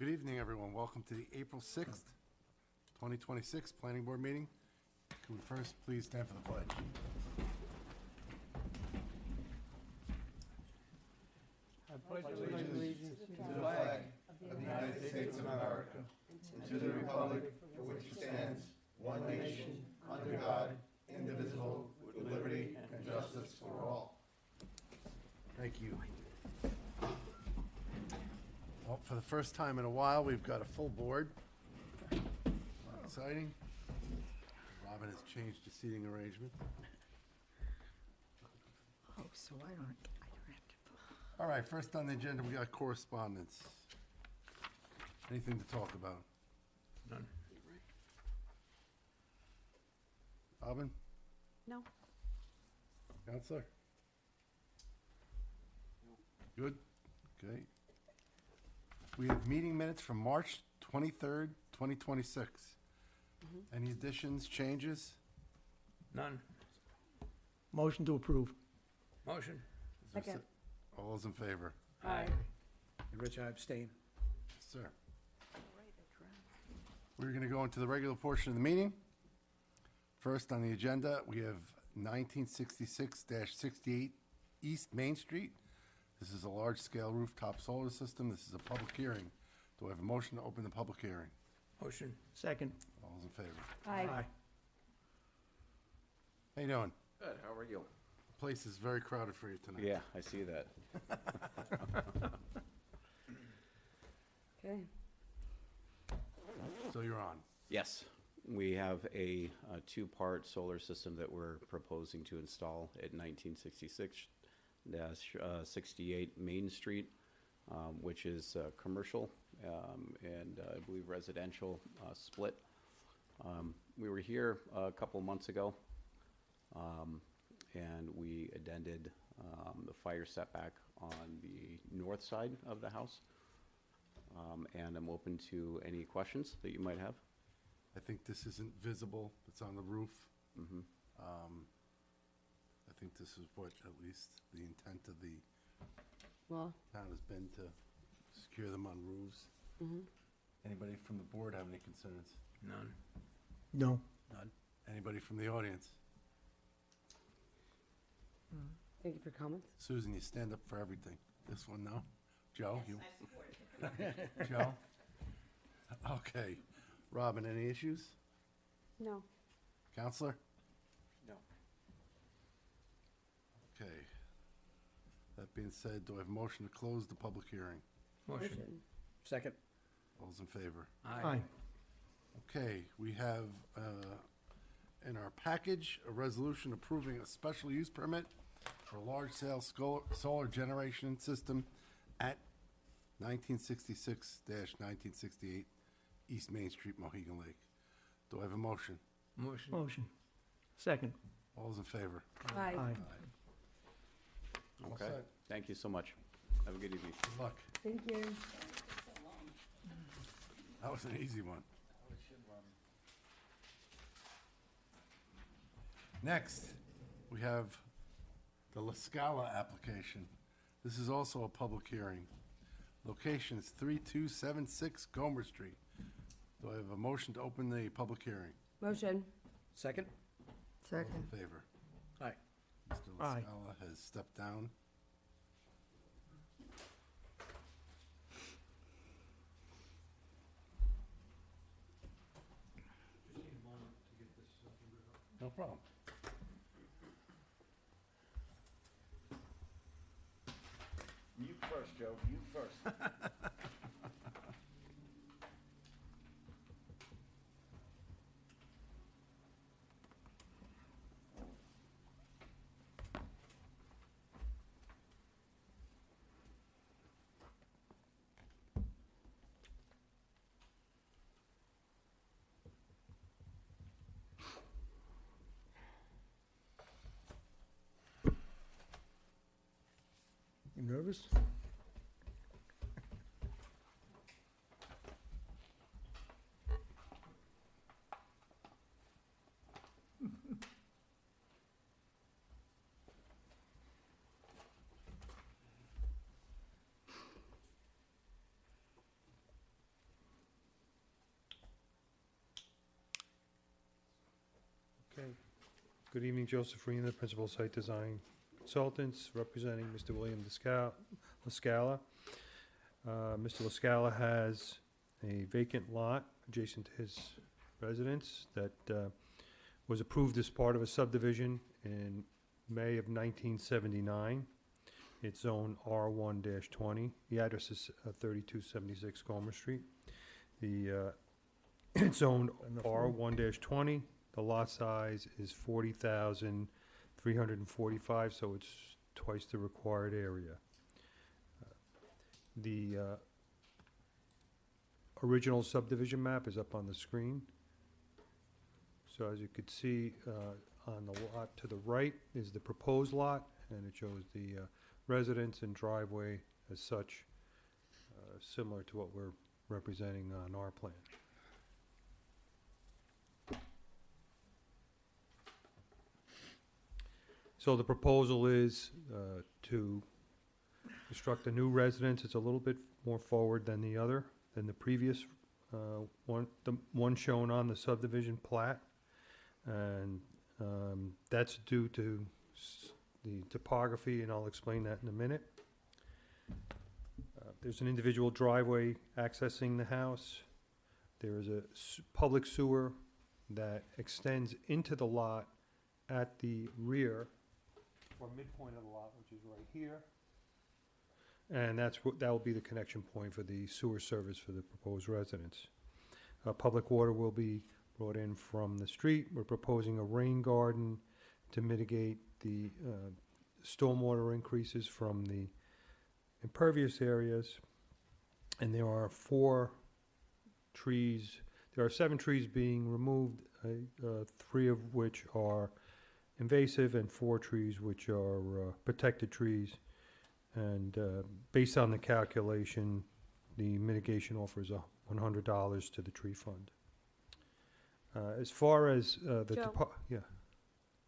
Good evening, everyone. Welcome to the April 6th, 2026 Planning Board meeting. Can we first please stand for the pledge? Allegiance to the flag of the United States of America and to the republic for which it stands, one nation, under God, indivisible, with liberty and justice for all. Thank you. Well, for the first time in a while, we've got a full board. Exciting. Robin has changed the seating arrangement. Oh, so I don't have to vote. All right, first on the agenda, we got correspondence. Anything to talk about? None. Robin? No. Counselor? Good? Okay. We have meeting minutes from March 23rd, 2026. Any additions, changes? None. Motion to approve. Motion. Is there Second. All those in favor? Aye. And Rich, I abstain. Sir. We're going to go into the regular portion of the meeting. First on the agenda, we have 1966-68 East Main Street. This is a large-scale rooftop solar system. This is a public hearing. Do I have a motion to open the public hearing? Motion. Second. All those in favor? Aye. How you doing? Good, how are you? The place is very crowded for you tonight. Yeah, I see that. Okay. So you're on. Yes, we have a two-part solar system that we're proposing to install at 1966-68 Main Street, which is commercial and I believe residential split. We were here a couple months ago, and we addended the fire setback on the north side of the house. And I'm open to any questions that you might have. I think this isn't visible. It's on the roof. Mhm. I think this is what, at least, the intent of the Well, town has been to secure them on roofs. Anybody from the board have any concerns? None. No. None. Anybody from the audience? thank you for comments. Susan, you stand up for everything. This one, no? Joe? Yes, I support it. Joe? Okay. Robin, any issues? No. Counselor? No. Okay. That being said, do I have a motion to close the public hearing? Motion. Second. All those in favor? Aye. Okay, we have in our package a resolution approving a special use permit for a large-scale solar generation system at 1966-1968 East Main Street, Mohegan Lake. Do I have a motion? Motion. Motion. Second. All those in favor? Aye. All Okay, set. thank you so much. Have a good evening. Good luck. Thank you. That was an easy one. Next, we have the La Scala application. This is also a public hearing. Location is 3276 Gomer Street. Do I have a motion to open the public hearing? Motion. Second. All Second. in favor? Aye. Mr. La Aye. Scala has stepped down. No problem. You first, Joe, you first. You nervous? Good evening, Joseph Arena, Principal Site Design Consultants, representing Mr. William LaScala. Mr. LaScala has a vacant lot adjacent to his residence that was approved as part of a subdivision in May of 1979. It's zone R1-20. The address is 3276 Gomer Street. It's zoned R1-20. The lot size is 40,345, so it's twice the required area. The original subdivision map is up on the screen. So as you could see, on the lot to the right is the proposed lot, and it shows the residence and driveway as such, similar to what we're representing on our plan. So the proposal is to construct a new residence. It's a little bit more forward than the previous one, the one shown on the subdivision plat. And that's due to the topography, and I'll explain that in a minute. There's an individual driveway accessing the house. There is a public sewer that extends into the lot at the rear, or midpoint of the lot, which is right here. And that will be the connection point for the sewer service for the proposed residence. Public water will be brought in from the street. We're proposing a rain garden to mitigate the stormwater increases from the impervious areas. And there are 7 trees being removed, 3 of which are invasive, and 4 trees which are protected trees. And based on the calculation, the mitigation offers $100 to the tree fund. As far as Joe. yeah,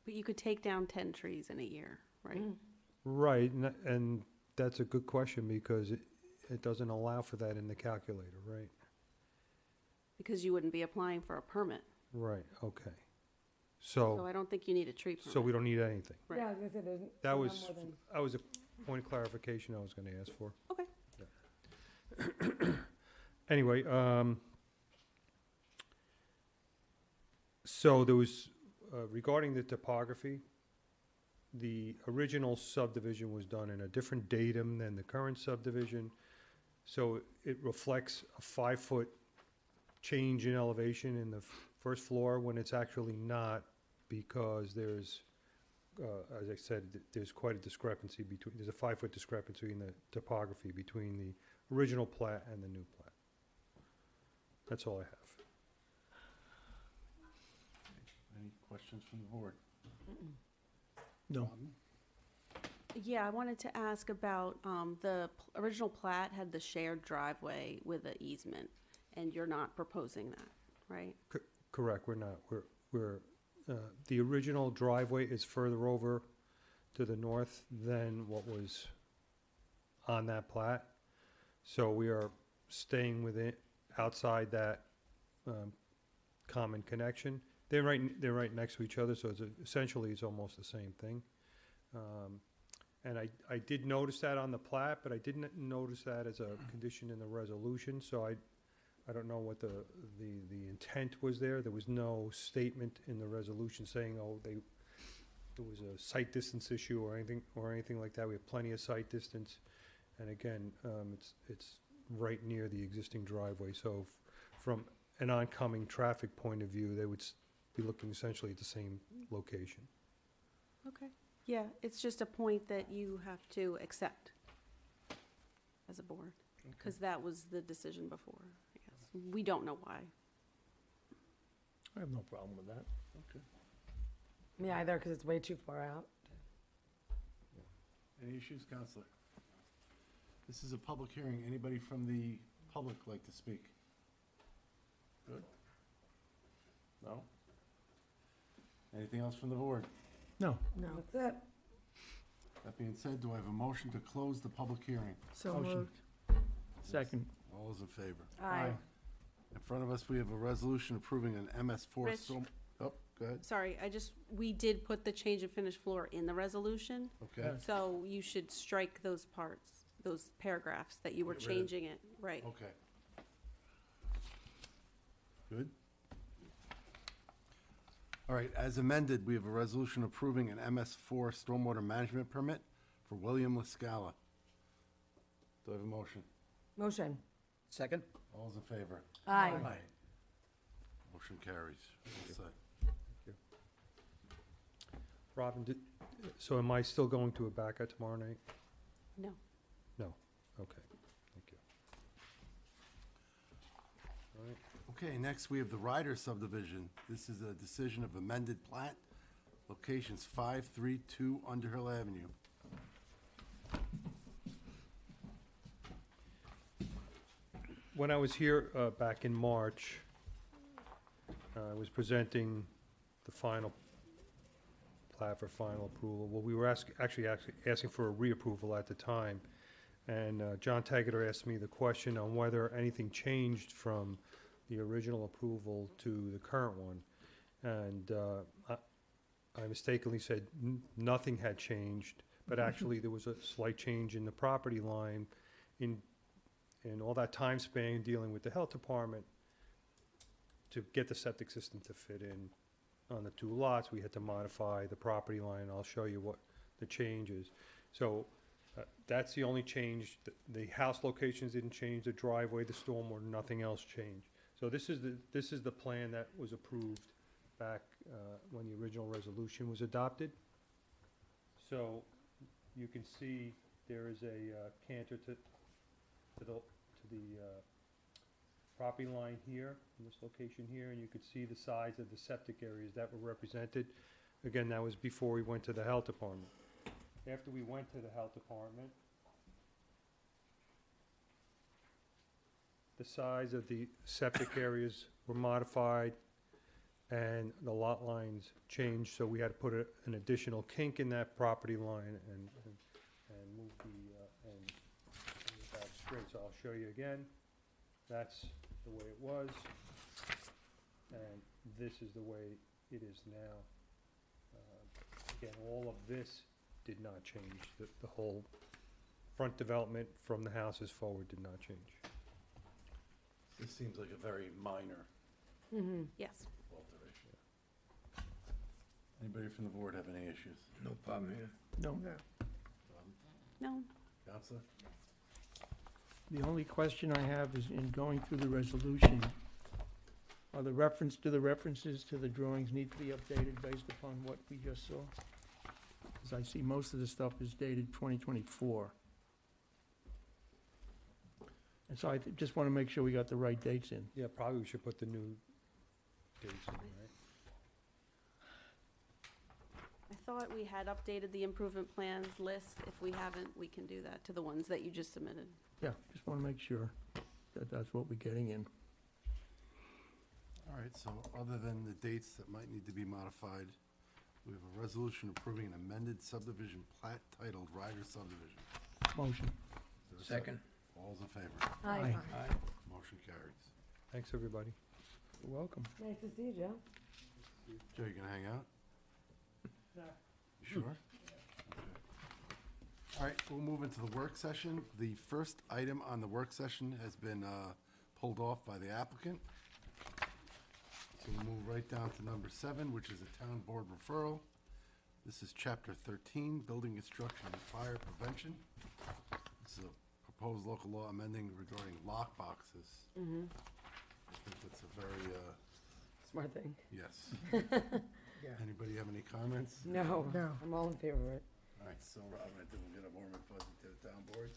But you could take down 10 trees in a year, right? right, and that's a good question, because it doesn't allow for that in the calculator, right? Because you wouldn't be applying for a permit. Right, okay. So So, I don't think you need a tree permit. so we don't need anything. Right. Yeah, I was gonna say, there's That not was, more than- that was a point of clarification I was gonna ask for. Okay. Anyway, so there was, regarding the topography, the original subdivision was done in a different datum than the current subdivision. So it reflects a 5-foot change in elevation in the first floor, when it's actually not, because there's, as I said, there's quite a discrepancy between, there's a 5-foot discrepancy in the topography between the original plat and the new plat. That's all I have. Any questions from the board? No. Yeah, I wanted to ask about, original plat had the shared driveway with an easement, and you're not proposing that, right? Correct, we're not. The original driveway is further over to the north than what was on that plat. So we are staying within, outside that common connection. They're right next to each other, so essentially it's almost the same thing. And I did notice that on the plat, but I didn't notice that as a condition in the resolution, so I don't know what the intent was there. There was no statement in the resolution saying, oh, there was a site distance issue or anything like that. We have plenty of site distance. And again, it's right near the existing driveway. So from an oncoming traffic point of view, they would be looking essentially at the same location. Okay. Yeah, it's just a point that you have to accept as a board, because that was the decision before, I guess. We don't know why. I have no problem with that. Me either, because it's way too far out. Any issues, Counselor? This is a public hearing. Anybody from the public like to speak? Good? No? Anything else from the board? No. No. That's it. That being said, do I have a motion to close the public hearing? So Motion. moved. Second. All those in favor? Aye. In front of us, we have a resolution approving an MS4. Rich. Oh, go Go ahead. Sorry, we did put the change of finished floor in the resolution, Okay, so you should strike those parts, those paragraphs that you were Get rid of- changing it, right? okay. Good. All right, as amended, we have a resolution approving an MS4 stormwater management permit for William LaScala. Do I have a motion? Motion. Second? All those in favor? Aye. Motion carries. All set. Robin, so am I still going to Abaca tomorrow night? No. No, okay, thank you. All right, Okay, next we have the Ryder subdivision. This is a decision of amended plat, locations 532 Underhill Avenue. when I was here back in March, I was presenting the final plat for final approval. Well, we were actually asking for a reapproval at the time. And John Taggart asked me the question on whether anything changed from the original approval to the current one. And I mistakenly said nothing had changed, but actually there was a slight change in the property line in all that time span dealing with the health department. To get the septic system to fit in on the two lots, we had to modify the property line. I'll show you what the change is. So that's the only change. The house locations didn't change, the driveway, the stormwater, nothing else changed. So this is the plan that was approved back when the original resolution was adopted. So you can see there is a canter to the property line here, in this location here, and you could see the size of the septic areas that were represented. Again, that was before we went to the health department. After we went to the health department, the size of the septic areas were modified and the lot lines changed, so we had to put an additional kink in that property line and move that straight. So I'll show you again. That's the way it was, and this is the way it is now. Again, all of this did not change. The whole front development from the houses forward did not change. This seems like a very minor Yes. alteration. Anybody from the board have any issues? No problem here. No. No. Counselor? The only question I have is in going through the resolution, are the references to the drawings need to be updated based upon what we just saw? Because I see most of the stuff is dated 2024. And so I just want to make sure we got the right dates in. Yeah, probably we should put the new dates in, right? I thought we had updated the improvement plans list. If we haven't, we can do that to the ones that you just submitted. Yeah, just want to make sure that that's what we're getting in. All right, so other than the dates that might need to be modified, we have a resolution approving an amended subdivision plat titled Ryder subdivision. Motion. Is there a Second? All's in favor? Aye. Aye. Motion carries. Thanks, everybody. You're welcome. Nice to see you, Joe. Joe, you gonna hang out? Yeah. You sure? Okay. All right, we'll move into the work session. The first item on the work session has been pulled off by the applicant. So we'll move right down to number 7, which is a town board referral. This is chapter 13, building construction and fire prevention. This is a proposed local law amending regarding lock boxes. I think that's a very, Smart thing. yes. Anybody have any comments? No, I'm all in favor of it. All right, so Robin, I think we'll get a warm and fuzzy to the town board.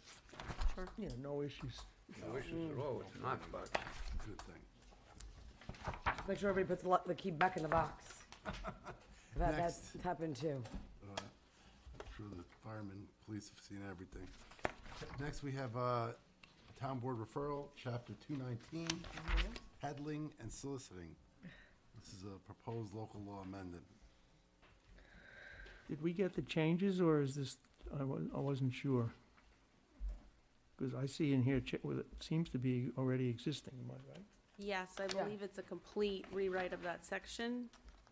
Yeah, no issues. No issues at all with the knockbox. Good thing. Make sure everybody puts the key back in the box. I've had that Next. happen too. I'm sure the firemen, police have seen everything. Next, we have town board referral, chapter 219, peddling and soliciting. This is a proposed local law amendment. Did we get the changes, or is this, I wasn't sure. Because I see in here, it seems to be already existing, am I right? Yes, I Yeah. believe it's a complete rewrite of that section.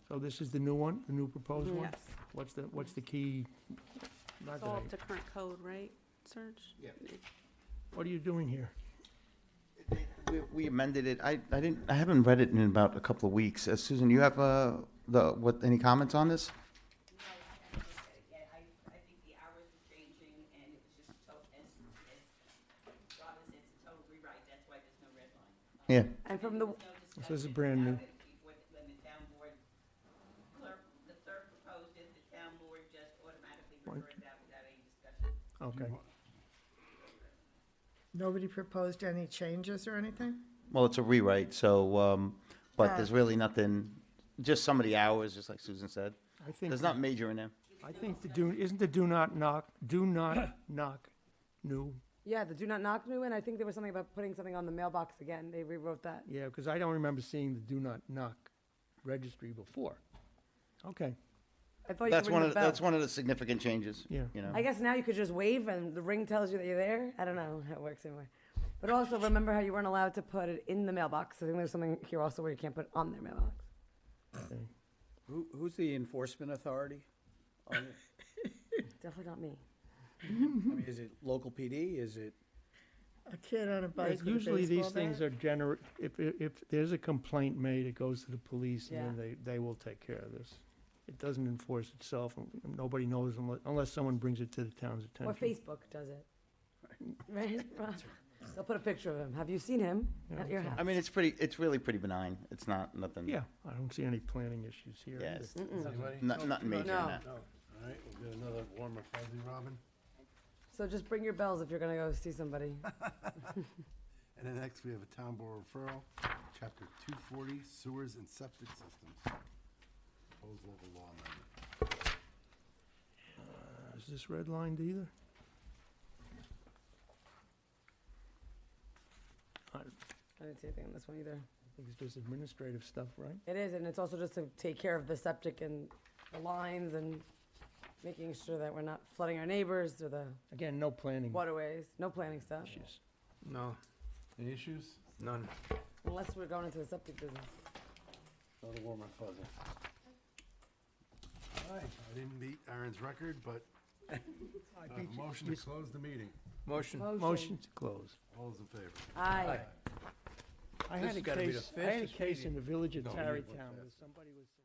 So this is the new one, the new proposed one? Yes. What's the key? Not It's that all I- up to current code, right, Serge? Yeah. What are you doing here? We amended it. I haven't read it in about a couple of weeks. Susan, you have, any comments on this? No, I haven't looked at it yet. I think the hours were changing, and it was just total, as Robin said, it's a total rewrite, that's why there's no red line. Yeah. And from the, This is brand new. Before, when the town board clerk, the clerk proposed it, the town board just automatically referred that without any discussion. Okay. Nobody proposed any changes or anything? Well, it's a rewrite, so, but there's really nothing, just some of the hours, just like Susan said. I think, There's not major in there. I think isn't the do not knock new? yeah, the do not knock new, and I think there was something about putting something on the mailbox again. They rewrote that. Yeah, because I don't remember seeing the do not knock registry before. Okay, I thought you That's could one ring of, the bell. that's one of the significant changes, yeah. you know. I guess now you could just wave and the ring tells you that you're there. I don't know how it works anyway. But also remember how you weren't allowed to put it in the mailbox. I think there's something here also where you can't put it on their mailbox. Okay. Who's the enforcement authority? on it? Definitely not me. I mean, is it local PD? Is it? A kid on a bike with a Usually these baseball things bat? are if there's a complaint made, it goes to the police and then they will take care of this. It doesn't enforce itself, and nobody knows unless someone brings it to the town's Or attention. Facebook does it. Right? They'll put a picture of him. Have you seen him at your house? I mean, it's really pretty benign. It's not nothing. Yeah, I don't see any planning issues here Yeah, either. it's Anybody? nothing major in No. that. All right, we'll get another warmer fuzzy, Robin. So just bring your bells if you're gonna go see somebody. And then next, we have a town board referral, chapter 240, sewers and septic systems. Proposed local law amendment. Is this redlined either? I I didn't see anything on this one either. think it's just administrative stuff, right? It is, and it's also just to take care of the septic and the lines and making sure that we're not flooding our neighbors or the Again, no planning waterways. No planning stuff, issues. No, Any issues? none. unless we're going into the septic business. Another warmer fuzzy. All right, I didn't beat Aaron's record, but motion to close the meeting. Motion. Motion to close. All those in favor? Aye. I This had a has gotta be the case, I had a fastest case meeting. in the village of No, we need one Tarrytown where fast. somebody was saying.